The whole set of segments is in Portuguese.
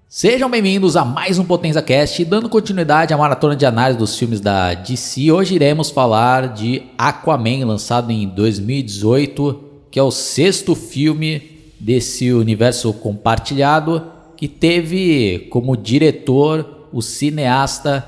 Sejam bem-vindos a mais um Potenza Cast, dando continuidade à maratona de análise dos filmes da DC. Hoje iremos falar de Aquaman, lançado em 2018, que é o sexto filme desse universo compartilhado, que teve como diretor o cineasta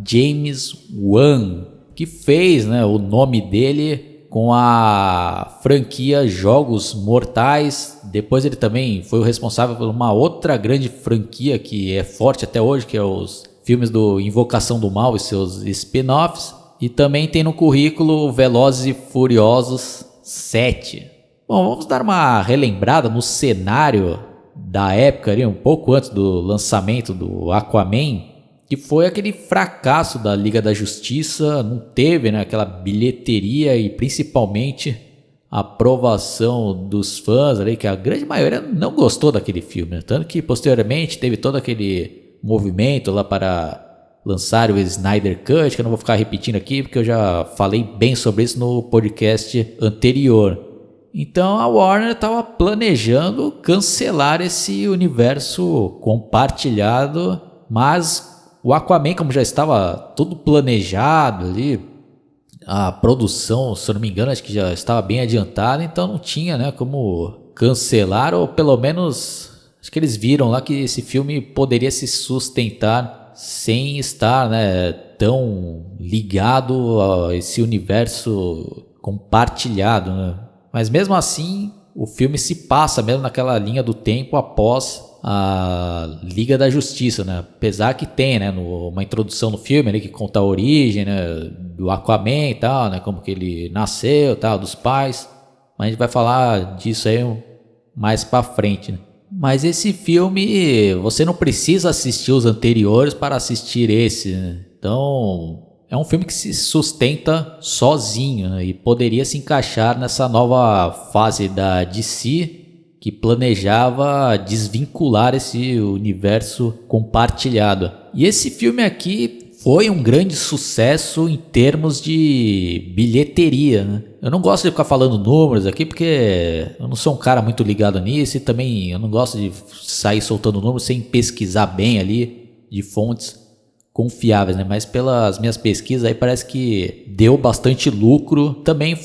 James Wan, que fez, o nome dele com a franquia Jogos Mortais. Depois ele também foi o responsável por uma outra grande franquia que é forte até hoje, que é os filmes do Invocação do Mal e seus spin-offs. E também tem no currículo Velozes e Furiosos 7. Bom, vamos dar uma relembrada no cenário da época, ali, um pouco antes do lançamento do Aquaman, que foi aquele fracasso da Liga da Justiça. Não teve aquela bilheteria e principalmente a aprovação dos fãs ali, que a grande maioria não gostou daquele filme, tanto que posteriormente teve todo aquele movimento lá para lançar o Snyder Cut, que eu não vou ficar repetindo aqui porque eu já falei bem sobre isso no podcast anterior. Então a Warner estava planejando cancelar esse universo compartilhado, mas o Aquaman, como já estava tudo planejado ali, a produção, se eu não me engano, acho que já estava bem adiantada, então não tinha como cancelar, ou pelo menos acho que eles viram lá que esse filme poderia se sustentar sem estar tão ligado a esse universo compartilhado. Mas mesmo assim, o filme se passa mesmo naquela linha do tempo após a Liga da Justiça, apesar que tem uma introdução no filme ali que conta a origem do Aquaman e tal, como que ele nasceu, tal, dos pais, mas a gente vai falar disso aí mais pra frente. Mas esse filme, você não precisa assistir os anteriores para assistir esse, então é um filme que se sustenta sozinho, e poderia se encaixar nessa nova fase da DC, que planejava desvincular esse universo compartilhado. E esse filme aqui foi um grande sucesso em termos de bilheteria. Eu não gosto de ficar falando números aqui porque eu não sou um cara muito ligado nisso, e também eu não gosto de sair soltando números sem pesquisar bem ali de fontes confiáveis, mas pelas minhas pesquisas aí parece que deu bastante lucro. Também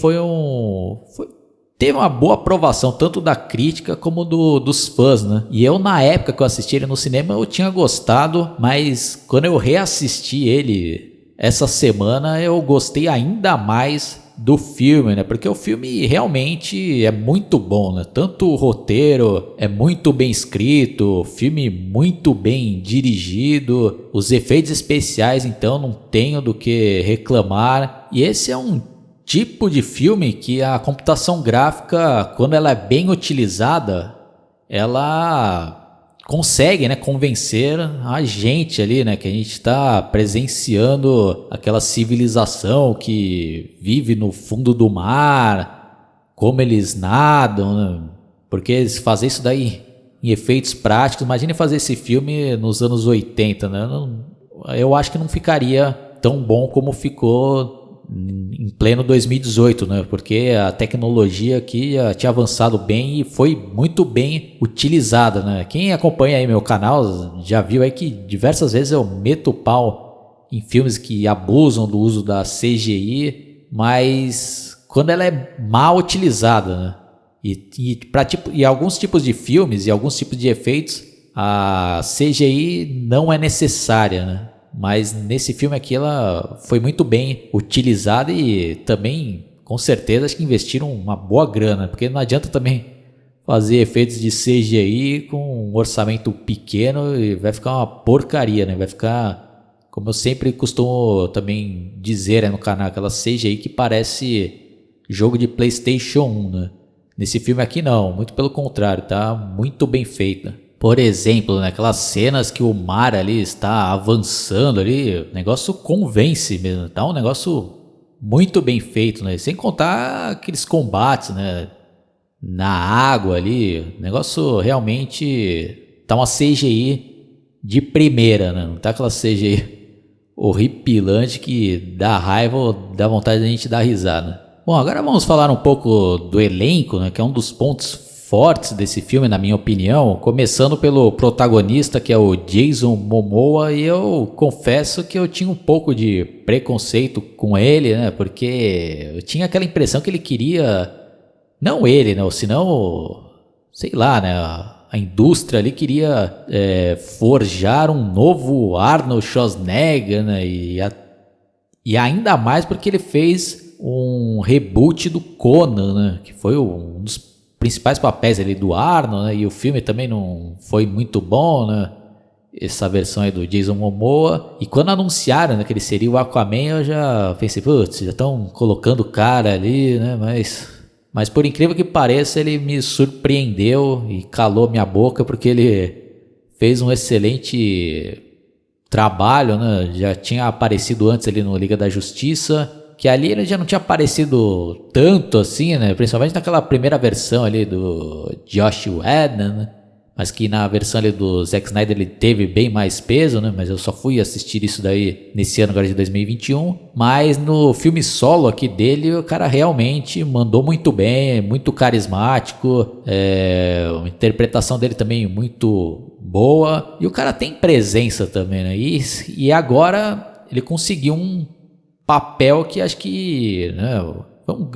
teve uma boa aprovação, tanto da crítica como dos fãs, E eu, na época que eu assisti ele no cinema, eu tinha gostado, mas quando eu reassisti ele essa semana, eu gostei ainda mais do filme, Porque o filme realmente é muito bom, Tanto o roteiro é muito bem escrito, o filme muito bem dirigido, os efeitos especiais, então, não tenho do que reclamar. E esse é um tipo de filme que a computação gráfica, quando ela é bem utilizada, ela consegue convencer a gente ali, que a gente está presenciando aquela civilização que vive no fundo do mar, como eles nadam, porque eles fazem isso daí em efeitos práticos. Imagine fazer esse filme nos anos 80, eu acho que não ficaria tão bom como ficou em pleno 2018, Porque a tecnologia aqui já tinha avançado bem e foi muito bem utilizada, Quem acompanha aí meu canal já viu aí que diversas vezes eu meto o pau em filmes que abusam do uso da CGI, mas quando ela é mal utilizada, E alguns tipos de filmes e alguns tipos de efeitos, a CGI não é necessária, Mas nesse filme aqui ela foi muito bem utilizada, e também, com certeza, acho que investiram uma boa grana, porque não adianta também fazer efeitos de CGI com um orçamento pequeno e vai ficar uma porcaria, Vai ficar, como eu sempre costumo também dizer no canal, aquela CGI que parece jogo de PlayStation 1, Nesse filme aqui não, muito pelo contrário, tá muito bem feita. Por exemplo, aquelas cenas que o mar ali está avançando ali, o negócio convence mesmo, tá um negócio muito bem feito, Sem contar aqueles combates, na água ali, o negócio realmente tá uma CGI de primeira, Não tá aquela CGI horripilante que dá raiva ou dá vontade de a gente dar risada. Bom, agora vamos falar um pouco do elenco, que é um dos pontos fortes desse filme, na minha opinião, começando pelo protagonista, que é o Jason Momoa, e eu confesso que eu tinha um pouco de preconceito com ele, né, porque eu tinha aquela impressão que ele queria, não ele, né, senão, sei lá, né, a indústria ali queria forjar um novo Arnold Schwarzenegger, né, e ainda mais porque ele fez um reboot do Conan, né, que foi um dos principais papéis ali do Arnold, né, e o filme também não foi muito bom, né, essa versão aí do Jason Momoa. E quando anunciaram, né, que ele seria o Aquaman, eu já pensei, putz, já estão colocando o cara ali, né, mas por incrível que pareça, ele me surpreendeu e calou minha boca, porque ele fez um excelente trabalho, né? Já tinha aparecido antes ali no Liga da Justiça, que ali ele já não tinha aparecido tanto assim, né? Principalmente naquela primeira versão ali do Josh Whedon, né? Mas que na versão ali do Zack Snyder ele teve bem mais peso, né? Mas eu só fui assistir isso daí nesse ano agora de 2021. Mas no filme solo aqui dele, o cara realmente mandou muito bem, muito carismático. A interpretação dele também muito boa. E o cara tem presença também, né? E agora ele conseguiu um papel que acho que, né,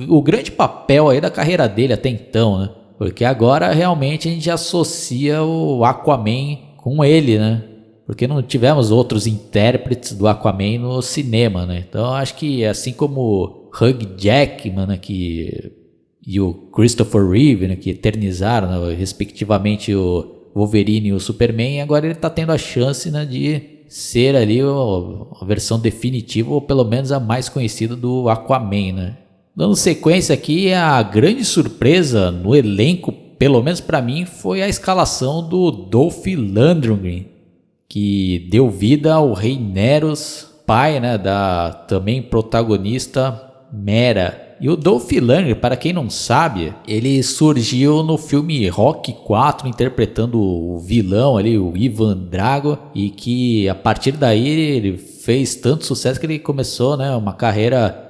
o grande papel aí da carreira dele até então, né? Porque agora realmente a gente associa o Aquaman com ele, né? Porque não tivemos outros intérpretes do Aquaman no cinema, né? Então acho que assim como Hugh Jackman, né, e o Christopher Reeve, né, que eternizaram, né, respectivamente o Wolverine e o Superman, agora ele tá tendo a chance, né, de ser ali a versão definitiva, ou pelo menos a mais conhecida do Aquaman, né? Dando sequência aqui, a grande surpresa no elenco, pelo menos para mim, foi a escalação do Dolph Lundgren, que deu vida ao Rei Neros, pai, né, da também protagonista Mera. E o Dolph Lundgren, para quem não sabe, ele surgiu no filme Rocky 4, interpretando o vilão ali, o Ivan Drago, e que a partir daí ele fez tanto sucesso que ele começou, né, uma carreira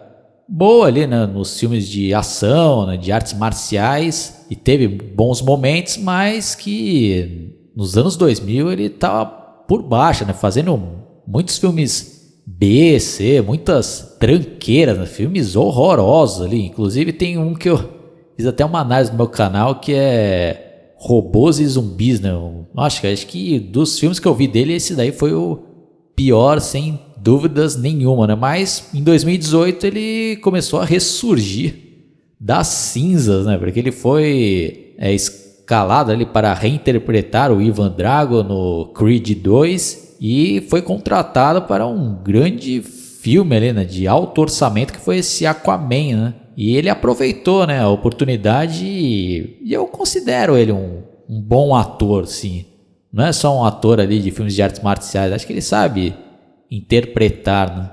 boa ali, né, nos filmes de ação, né, de artes marciais, e teve bons momentos, mas que nos anos 2000 ele estava por baixo, né, fazendo muitos filmes B, C, muitas tranqueiras, né, filmes horrorosos ali. Inclusive tem um que eu fiz até uma análise no meu canal, que é Robôs e Zumbis, né. Acho que dos filmes que eu vi dele, esse daí foi o pior, sem dúvidas nenhuma, né? Mas em 2018 ele começou a ressurgir das cinzas, né? Porque ele foi escalado ali para reinterpretar o Ivan Drago no Creed 2 e foi contratado para um grande filme ali, né, de alto orçamento, que foi esse Aquaman, né? E ele aproveitou, né, a oportunidade, e eu considero ele um bom ator, sim. Não é só um ator ali de filmes de artes marciais, acho que ele sabe interpretar, né?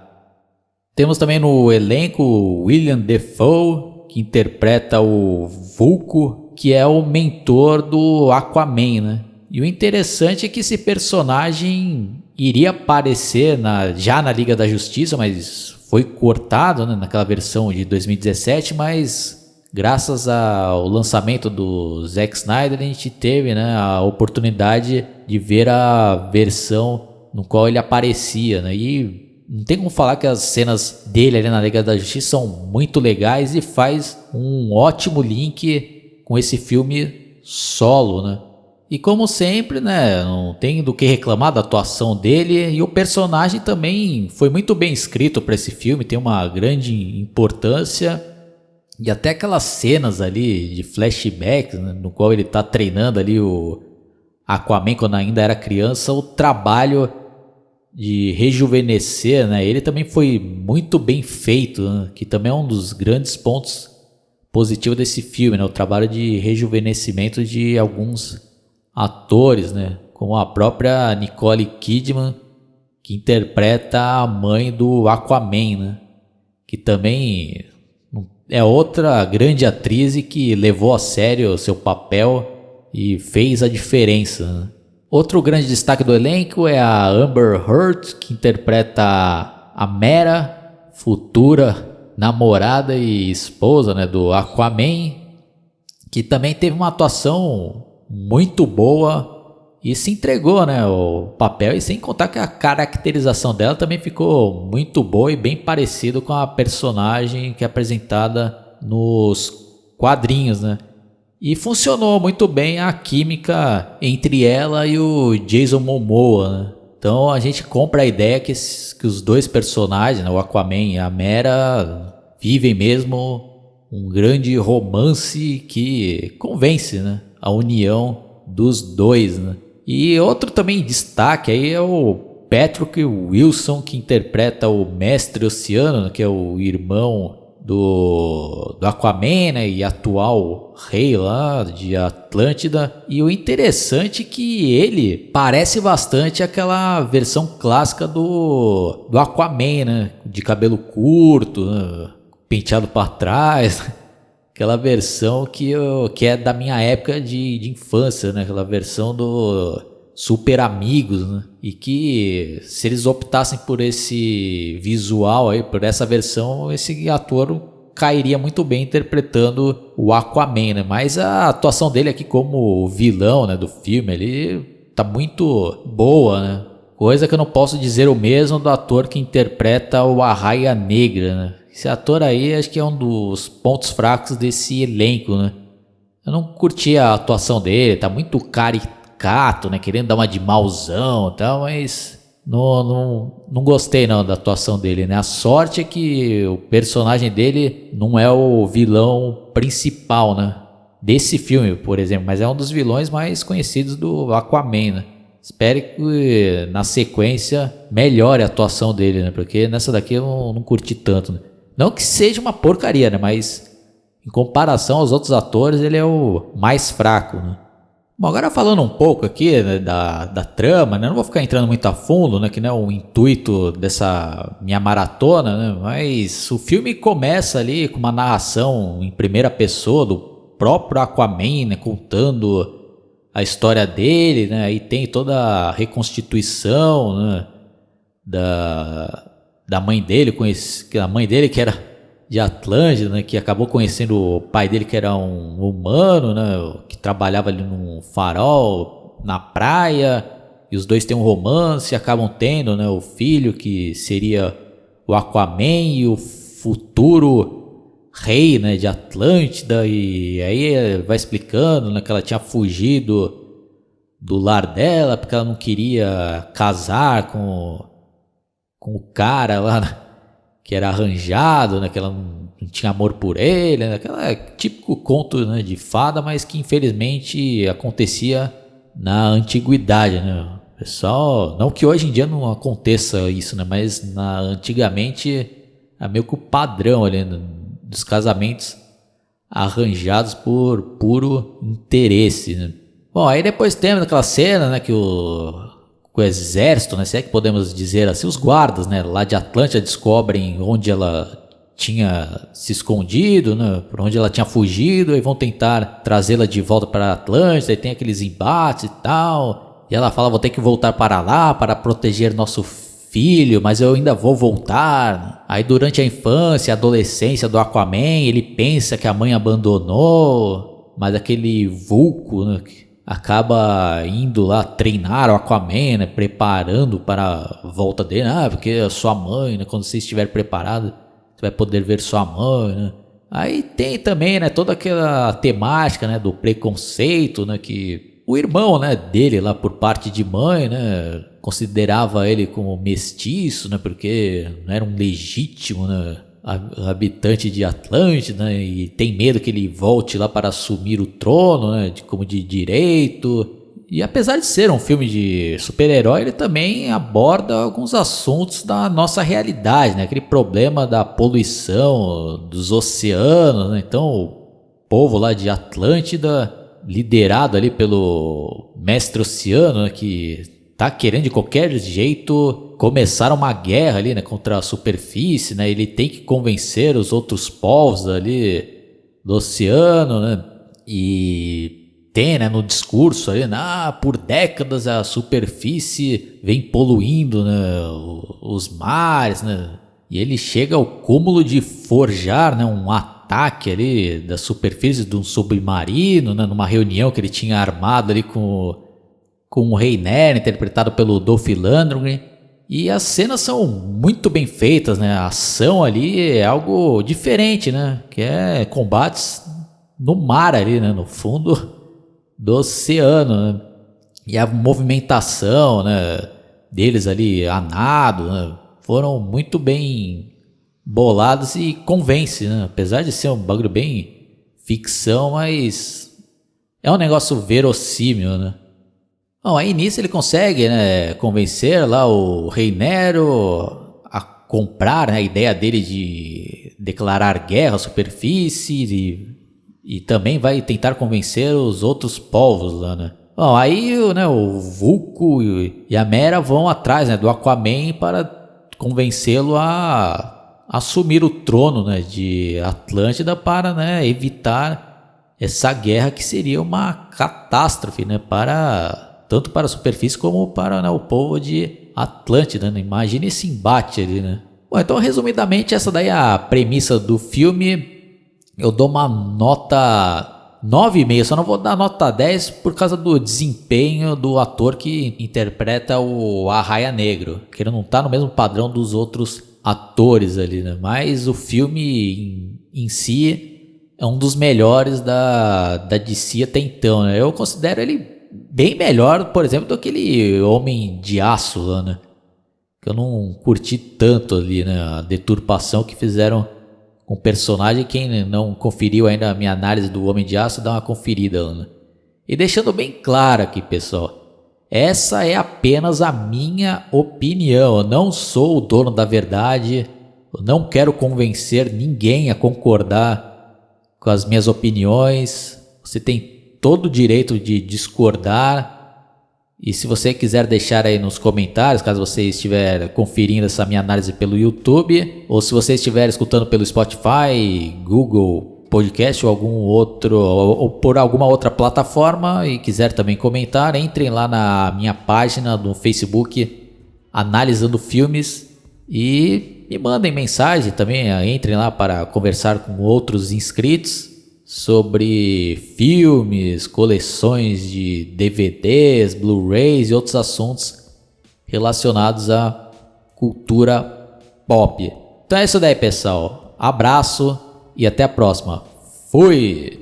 Temos também no elenco William Dafoe, que interpreta o Vulko, que é o mentor do Aquaman, né? E o interessante é que esse personagem iria aparecer já na Liga da Justiça, mas foi cortado, né, naquela versão de 2017, mas graças ao lançamento do Zack Snyder a gente teve, né, a oportunidade de ver a versão no qual ele aparecia, né? E não tem como falar que as cenas dele ali na Liga da Justiça são muito legais e faz um ótimo link com esse filme solo, né? E como sempre, né, não tem do que reclamar da atuação dele, e o personagem também foi muito bem escrito para esse filme, tem uma grande importância, e até aquelas cenas ali de flashbacks, né, no qual ele tá treinando ali o Aquaman quando ainda era criança, o trabalho de rejuvenescer, né, ele também foi muito bem feito, né, que também é um dos grandes pontos positivos desse filme, né, o trabalho de rejuvenescimento de alguns atores, né, como a própria Nicole Kidman, que interpreta a mãe do Aquaman, né, que também é outra grande atriz e que levou a sério o seu papel e fez a diferença, né. Outro grande destaque do elenco é a Amber Heard, que interpreta a Mera, futura namorada e esposa, né, do Aquaman, que também teve uma atuação muito boa e se entregou, né, o papel, e sem contar que a caracterização dela também ficou muito boa e bem parecido com a personagem que é apresentada nos quadrinhos, né? E funcionou muito bem a química entre ela e o Jason Momoa, né? Então a gente compra a ideia que os dois personagens, né, o Aquaman e a Mera, vivem mesmo um grande romance que convence, né, a união dos dois, né? E outro também destaque aí é o Patrick Wilson, que interpreta o Mestre Oceano, né, que é o irmão do Aquaman, né, e atual rei lá de Atlântida. E o interessante é que ele parece bastante aquela versão clássica do Aquaman, né, de cabelo curto, né, penteado para trás. Aquela versão que é da minha época de infância, né? Aquela versão do Super Amigos, né? E que se eles optassem por esse visual aí, por essa versão, esse ator cairia muito bem interpretando o Aquaman, né? Mas a atuação dele aqui como vilão, né, do filme, ele tá muito boa, né? Coisa que eu não posso dizer o mesmo do ator que interpreta o Arraia Negra, né? Esse ator aí acho que é um dos pontos fracos desse elenco, né? Eu não curti a atuação dele, tá muito caricato, né? Querendo dar uma de mauzão e tal, mas não gostei não da atuação dele, né? A sorte é que o personagem dele não é o vilão principal, né, desse filme, por exemplo, mas é um dos vilões mais conhecidos do Aquaman, né? Espero que na sequência melhore a atuação dele, né? Porque nessa daqui eu não curti tanto, né? Não que seja uma porcaria, né? Mas em comparação aos outros atores, ele é o mais fraco, né? Bom, agora falando um pouco aqui, né, da trama, né? Não vou ficar entrando muito a fundo, né? Que não é o intuito dessa minha maratona, né? Mas o filme começa ali com uma narração em primeira pessoa do próprio Aquaman, né? Contando a história dele, né? Aí tem toda a reconstituição, né, da mãe dele, a mãe dele que era de Atlântida, né, que acabou conhecendo o pai dele que era um humano, né, que trabalhava ali num farol na praia, e os dois têm um romance e acabam tendo, né, o filho que seria o Aquaman e o futuro rei, né, de Atlântida. E aí vai explicando, né, que ela tinha fugido do lar dela porque ela não queria casar com o cara lá, né, que era arranjado, né, que ela não tinha amor por ele, né, aquela típico conto, né, de fada, mas que infelizmente acontecia na antiguidade, né? Pessoal, não que hoje em dia não aconteça isso, né, mas antigamente é meio que o padrão ali, né, dos casamentos arranjados por puro interesse, né? Bom, aí depois temos aquela cena, né, que o exército, né, se é que podemos dizer assim, os guardas, né, lá de Atlântida descobrem onde ela tinha se escondido, né, por onde ela tinha fugido, e vão tentar trazê-la de volta para Atlântida, e tem aqueles embates e tal, e ela fala, vou ter que voltar para lá para proteger nosso filho, mas eu ainda vou voltar. Aí durante a infância, a adolescência do Aquaman, ele pensa que a mãe abandonou, mas aquele vulco, né, acaba indo lá treinar o Aquaman, né, preparando para a volta dele. Porque a sua mãe, né, quando você estiver preparado, você vai poder ver sua mãe, né? Aí tem também, né, toda aquela temática, né, do preconceito, né, que o irmão, né, dele lá por parte de mãe, né, considerava ele como mestiço, né, porque não era um legítimo, né, habitante de Atlântida, né, e tem medo que ele volte lá para assumir o trono, né, como de direito. E apesar de ser um filme de super-herói, ele também aborda alguns assuntos da nossa realidade, né, aquele problema da poluição dos oceanos, né? Então o povo lá de Atlântida, liderado ali pelo Mestre Oceano, né, que tá querendo de qualquer jeito começar uma guerra ali, né, contra a superfície, né? Ele tem que convencer os outros povos ali do oceano, né? E tem, né, no discurso ali, por décadas a superfície vem poluindo, né, os mares, né? E ele chega ao cúmulo de forjar, né, um atalho ataque ali da superfície de um submarino, né, numa reunião que ele tinha armado ali com o Rei Nero, interpretado pelo Dolph Lundgren. E as cenas são muito bem feitas, né? A ação ali é algo diferente, né? Que é combates no mar ali, né? No fundo do oceano, né? E a movimentação, né, deles ali a nado, né, foram muito bem bolados e convence, né? Apesar de ser um bagulho bem ficção, mas é um negócio verossímil, né? Bom, aí nisso ele consegue, né, convencer lá o Rei Nero a comprar, né, a ideia dele de declarar guerra à superfície e também vai tentar convencer os outros povos lá, né? Bom, aí, né, o Vulco e a Mera vão atrás, né, do Aquaman para convencê-lo a assumir o trono, né, de Atlântida para, né, evitar essa guerra que seria uma catástrofe, né, tanto para a superfície como para, né, o povo de Atlântida, né? Imagina esse embate ali, né? Bom, então resumidamente essa daí é a premissa do filme. Eu dou uma nota 9,5, só não vou dar nota 10 por causa do desempenho do ator que interpreta o Arraia Negro, que ele não tá no mesmo padrão dos outros atores ali, né? Mas o filme em si é um dos melhores da DC até então, né? Eu considero ele bem melhor, por exemplo, do que aquele Homem de Aço lá, né? Que eu não curti tanto ali, né? A deturpação que fizeram com o personagem. Quem não conferiu ainda a minha análise do Homem de Aço, dá uma conferida lá, né? E deixando bem claro aqui, pessoal, essa é apenas a minha opinião. Eu não sou o dono da verdade. Eu não quero convencer ninguém a concordar com as minhas opiniões. Você tem todo o direito de discordar. E se você quiser deixar aí nos comentários, caso você estiver conferindo essa minha análise pelo YouTube, ou se você estiver escutando pelo Spotify, Google Podcast ou algum outro, ou por alguma outra plataforma e quiser também comentar, entrem lá na minha página do Facebook Analisando Filmes e me mandem mensagem também. Entrem lá para conversar com outros inscritos sobre filmes, coleções de DVDs, Blu-rays e outros assuntos relacionados à cultura pop. Então é isso daí, pessoal. Abraço e até a próxima. Fui!